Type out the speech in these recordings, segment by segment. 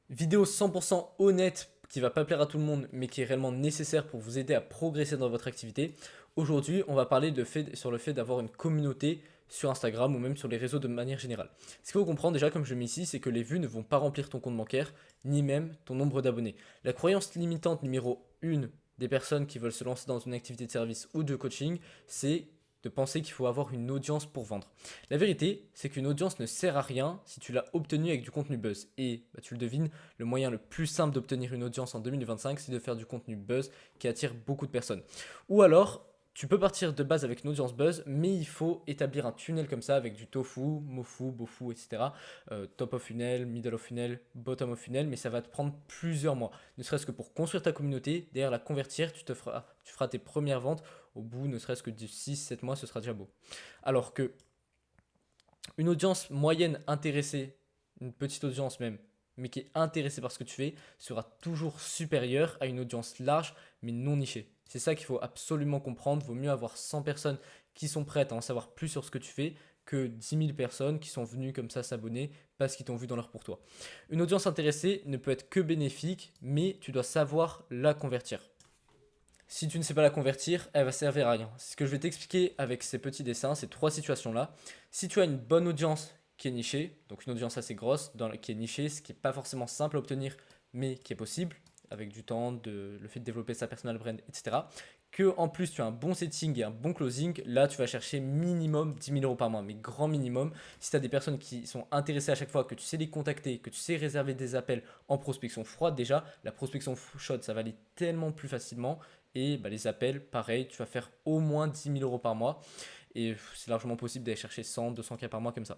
Vidéo 100% honnête qui va pas plaire à tout le monde mais qui est réellement nécessaire pour vous aider à progresser dans votre activité. Aujourd'hui, on va parler sur le fait d'avoir une communauté sur Instagram ou même sur les réseaux de manière générale. Ce qu'il faut comprendre déjà, comme je le mets ici, c'est que les vues ne vont pas remplir ton compte bancaire ni même ton nombre d'abonnés. La croyance limitante numéro 1 des personnes qui veulent se lancer dans une activité de service ou de coaching, c'est de penser qu'il faut avoir une audience pour vendre. La vérité, c'est qu'une audience ne sert à rien si tu l'as obtenue avec du contenu buzz. Et tu le devines, le moyen le plus simple d'obtenir une audience en 2025, c'est de faire du contenu buzz qui attire beaucoup de personnes. Ou alors, tu peux partir de base avec une audience buzz, mais il faut établir un tunnel comme ça avec du tofu, mofu, bofu, etc. Top of funnel, middle of funnel, bottom of funnel, mais ça va te prendre plusieurs mois. Ne serait-ce que pour construire ta communauté, derrière la convertir, tu feras tes premières ventes. Au bout, ne serait-ce que de 6-7 mois, ce sera déjà beau. Alors que une audience moyenne intéressée, une petite audience même, mais qui est intéressée par ce que tu fais, sera toujours supérieure à une audience large, mais non nichée. C'est ça qu'il faut absolument comprendre. Vaut mieux avoir 100 personnes qui sont prêtes à en savoir plus sur ce que tu fais que 10 000 personnes qui sont venues comme ça s'abonner parce qu'ils t'ont vu dans l'heure pour toi. Une audience intéressée ne peut être que bénéfique, mais tu dois savoir la convertir. Si tu ne sais pas la convertir, elle va servir à rien. C'est ce que je vais t'expliquer avec ces petits dessins, ces trois situations-là. Si tu as une bonne audience qui est nichée, donc une audience assez grosse, qui est nichée, ce qui n'est pas forcément simple à obtenir, mais qui est possible, avec du temps, le fait de développer sa personal brand, etc. Que en plus tu as un bon setting et un bon closing, là tu vas chercher minimum 10 000 euros par mois, mais grand minimum. Si tu as des personnes qui sont intéressées à chaque fois, que tu sais les contacter, que tu sais réserver des appels en prospection froide, déjà, la prospection chaude, ça va aller tellement plus facilement. Et les appels, pareil, tu vas faire au moins 10 000 euros par mois. Et c'est largement possible d'aller chercher 100, 200 k par mois comme ça.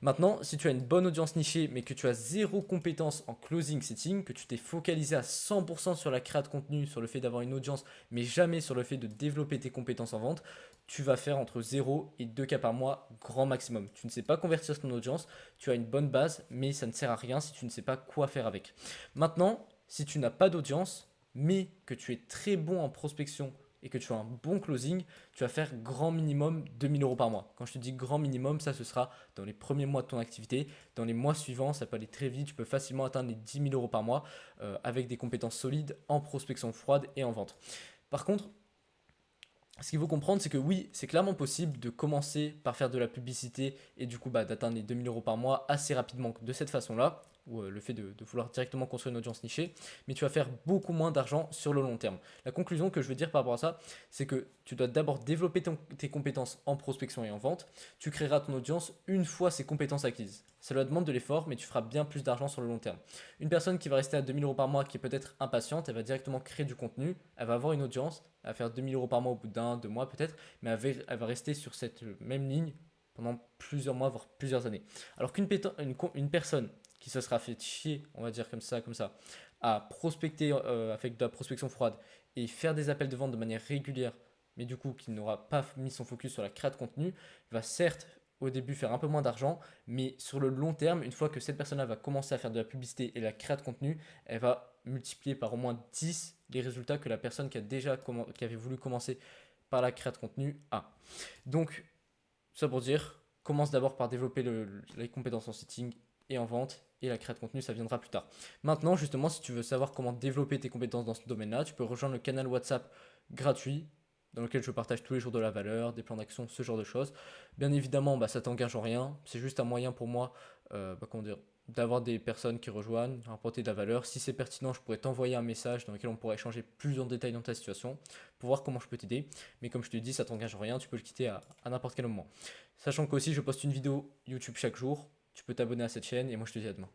Maintenant, si tu as une bonne audience nichée, mais que tu as zéro compétence en closing setting, que tu t'es focalisé à 100% sur la création de contenu, sur le fait d'avoir une audience, mais jamais sur le fait de développer tes compétences en vente, tu vas faire entre 0 et 2 k par mois, grand maximum. Tu ne sais pas convertir ton audience, tu as une bonne base, mais ça ne sert à rien si tu ne sais pas quoi faire avec. Maintenant, si tu n'as pas d'audience, mais que tu es très bon en prospection et que tu as un bon closing, tu vas faire grand minimum 2 000 euros par mois. Quand je te dis grand minimum, ça ce sera dans les premiers mois de ton activité. Dans les mois suivants, ça peut aller très vite. Tu peux facilement atteindre les 10 000 euros par mois avec des compétences solides en prospection froide et en vente. Par contre, ce qu'il faut comprendre, c'est que oui, c'est clairement possible de commencer par faire de la publicité et du coup d'atteindre les 2 000 euros par mois assez rapidement de cette façon-là, ou le fait de vouloir directement construire une audience nichée, mais tu vas faire beaucoup moins d'argent sur le long terme. La conclusion que je veux dire par rapport à ça, c'est que tu dois d'abord développer tes compétences en prospection et en vente, tu créeras ton audience une fois ces compétences acquises. Cela demande de l'effort, mais tu feras bien plus d'argent sur le long terme. Une personne qui va rester à 2 000 euros par mois, qui est peut-être impatiente, elle va directement créer du contenu, elle va avoir une audience, elle va faire 2 000 euros par mois au bout d'un, 2 mois peut-être, mais elle va rester sur cette même ligne pendant plusieurs mois, voire plusieurs années. Alors une personne qui se sera fait chier, on va dire comme ça, à prospecter avec de la prospection froide et faire des appels de vente de manière régulière, mais du coup qui n'aura pas mis son focus sur la création de contenu, va certes au début faire un peu moins d'argent, mais sur le long terme, une fois que cette personne-là va commencer à faire de la publicité et la création de contenu, elle va multiplier par au moins 10 les résultats que la personne qui avait voulu commencer par la création de contenu a. Donc, ça pour dire, commence d'abord par développer les compétences en setting et en vente, et la création de contenu, ça viendra plus tard. Maintenant, justement, si tu veux savoir comment développer tes compétences dans ce domaine-là, tu peux rejoindre le canal WhatsApp gratuit dans lequel je partage tous les jours de la valeur, des plans d'action, ce genre de choses. Bien évidemment, ça t'engage en rien. C'est juste un moyen pour moi, comment dire, d'avoir des personnes qui rejoignent, rapporter de la valeur. Si c'est pertinent, je pourrais t'envoyer un message dans lequel on pourrait échanger plus en détail dans ta situation pour voir comment je peux t'aider. Mais comme je te dis, ça t'engage en rien, tu peux le quitter à n'importe quel moment. Sachant qu'aussi, je poste une vidéo YouTube chaque jour. Tu peux t'abonner à cette chaîne et moi je te dis à demain.